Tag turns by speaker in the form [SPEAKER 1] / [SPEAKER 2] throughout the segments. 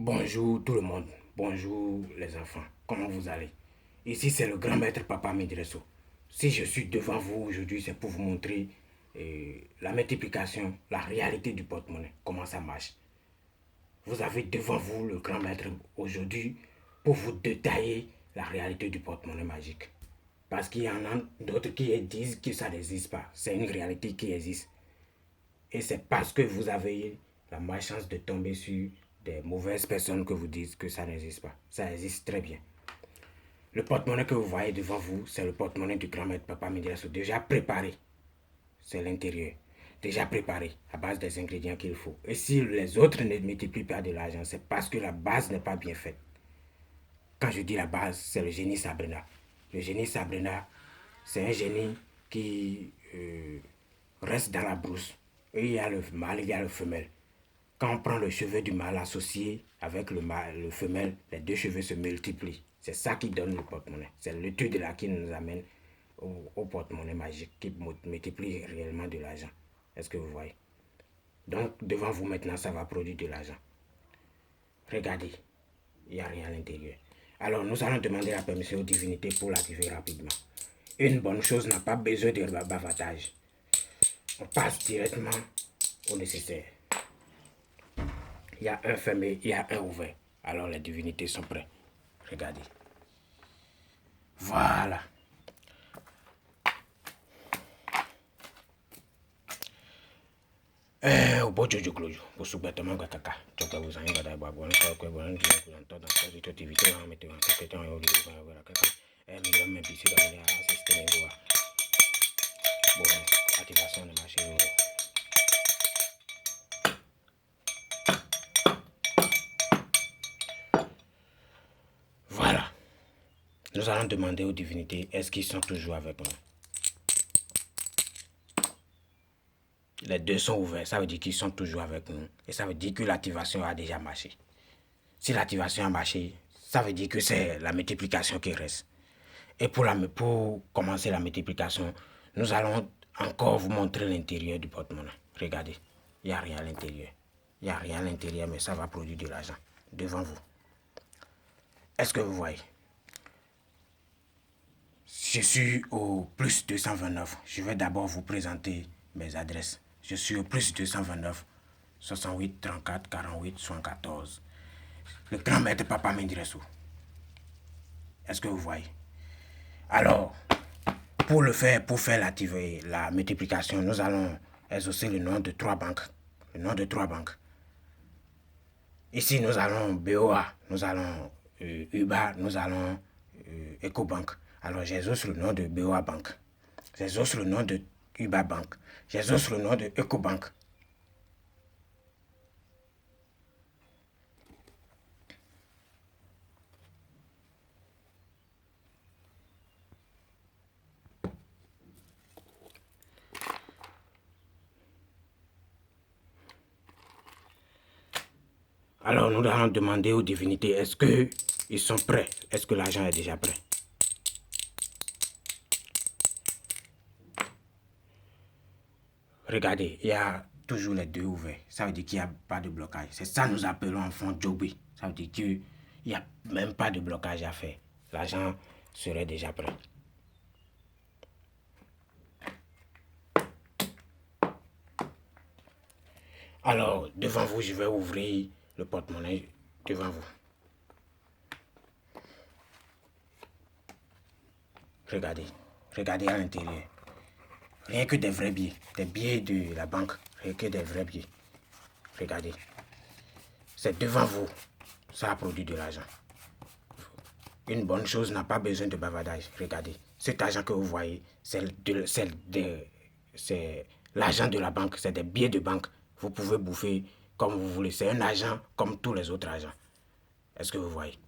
[SPEAKER 1] Bonjour tout le monde, bonjour les enfants, comment vous allez? Ici c'est le grand maître Papa Medresso. Si je suis devant vous aujourd'hui, c'est pour vous montrer la multiplication, la réalité du porte-monnaie, comment ça marche. Vous avez devant vous le grand maître aujourd'hui pour vous détailler la réalité du porte-monnaie magique. Parce qu'il y en a d'autres qui disent que ça n'existe pas. C'est une réalité qui existe. Et c'est parce que vous avez la malchance de tomber sur des mauvaises personnes que vous dites que ça n'existe pas. Ça existe très bien. Le porte-monnaie que vous voyez devant vous, c'est le porte-monnaie du grand-maître Papa Midiasso, déjà préparé. C'est l'intérieur. Déjà préparé à base des ingrédients qu'il faut. Et si les autres ne multiplient pas de l'argent, c'est parce que la base n'est pas bien faite. Quand je dis la base, c'est le génie Sabrina. Le génie Sabrina, c'est un génie qui reste dans la brousse. Et il y a le mâle, il y a le femelle. Quand on prend le cheveu du mâle associé avec le femelle, les deux cheveux se multiplient. C'est ça qui donne le porte-monnaie. C'est l'étude là qui nous amène au porte-monnaie magique, qui multiplie réellement de l'argent. Est-ce que vous voyez? Donc, devant vous maintenant, ça va produire de l'argent. Regardez, il n'y a rien à l'intérieur. Alors, nous allons demander la permission aux divinités pour l'activer rapidement. Une bonne chose n'a pas besoin de bavardage. On passe directement au nécessaire. Il y a un fermé, il y a un ouvert. Alors les divinités sont prêtes. Regardez. Voilà. Au bout du clou, au sous-bêtement, Gataka, tu peux vous en aller à Babouan, que vous en avez dans cette activité, en mettant en question et au lieu de la caca. Elle nous donne même ici dans les assistants. Bon, activation de machine. Voilà. Nous allons demander aux divinités, est-ce qu'ils sont toujours avec nous? Les deux sont ouverts, ça veut dire qu'ils sont toujours avec nous. Et ça veut dire que l'activation a déjà marché. Si l'activation a marché, ça veut dire que c'est la multiplication qui reste. Et pour commencer la multiplication, nous allons encore vous montrer l'intérieur du porte-monnaie. Regardez, il n'y a rien à l'intérieur. Il n'y a rien à l'intérieur, mais ça va produire de l'argent devant vous. Est-ce que vous voyez? Je suis au plus 229. Je vais d'abord vous présenter mes adresses. Je suis au plus 229 68 34 48 74. Le grand maître Papa Mendresso. Est-ce que vous voyez? Alors, pour faire l'activer, la multiplication, nous allons exaucer le nom de trois banques. Le nom de trois banques. Ici, nous allons BOA, nous allons UBA, nous allons EcoBank. Alors, j'exauce le nom de BOA Bank. J'exauce le nom de UBA Bank. J'exauce le nom de EcoBank. Alors, nous allons demander aux divinités, est-ce qu'ils sont prêts? Est-ce que l'argent est déjà prêt? Regardez, il y a toujours les deux ouverts. Ça veut dire qu'il n'y a pas de blocage. C'est ça que nous appelons en fond Jobé. Ça veut dire qu'il n'y a même pas de blocage à faire. L'argent serait déjà prêt. Alors, devant vous, je vais ouvrir le porte-monnaie devant vous. Regardez, regardez à l'intérieur. Rien que des vrais billets, des billets de la banque, rien que des vrais billets. Regardez, c'est devant vous, ça a produit de l'argent. Une bonne chose n'a pas besoin de bavardage. Regardez, cet argent que vous voyez, c'est l'argent de la banque, c'est des billets de banque. Vous pouvez bouffer comme vous voulez. C'est un argent comme tous les autres argents. Est-ce que vous voyez?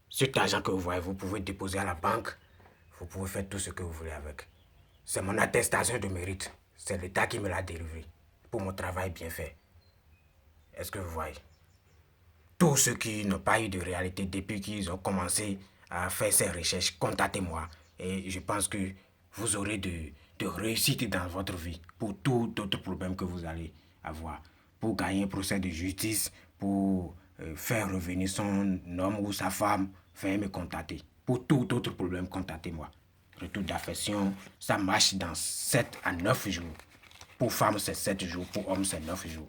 [SPEAKER 1] Cet argent que vous voyez, vous pouvez déposer à la banque. Vous pouvez faire tout ce que vous voulez avec. C'est mon attestation de mérite. C'est l'État qui me l'a délivré pour mon travail bien fait. Est-ce que vous voyez? Tous ceux qui n'ont pas eu de réalité depuis qu'ils ont commencé à faire ces recherches, contactez-moi. Et je pense que vous aurez de réussite dans votre vie pour tout autre problème que vous allez avoir. Pour gagner un procès de justice, pour faire revenir son homme ou sa femme, veuillez me contacter. Pour tout autre problème, contactez-moi. Retour d'affection, ça marche dans 7 à 9 jours. Pour femme, c'est 7 jours. Pour homme, c'est 9 jours.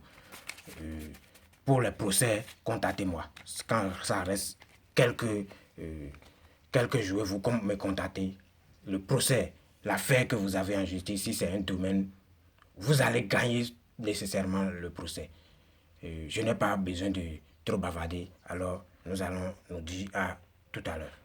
[SPEAKER 1] Pour les procès, contactez-moi. Quand ça reste quelques jours, vous me contactez. Le procès, l'affaire que vous avez en justice, si c'est un domaine, vous allez gagner nécessairement le procès. Je n'ai pas besoin de trop bavarder. Alors, nous allons nous dire à tout à l'heure.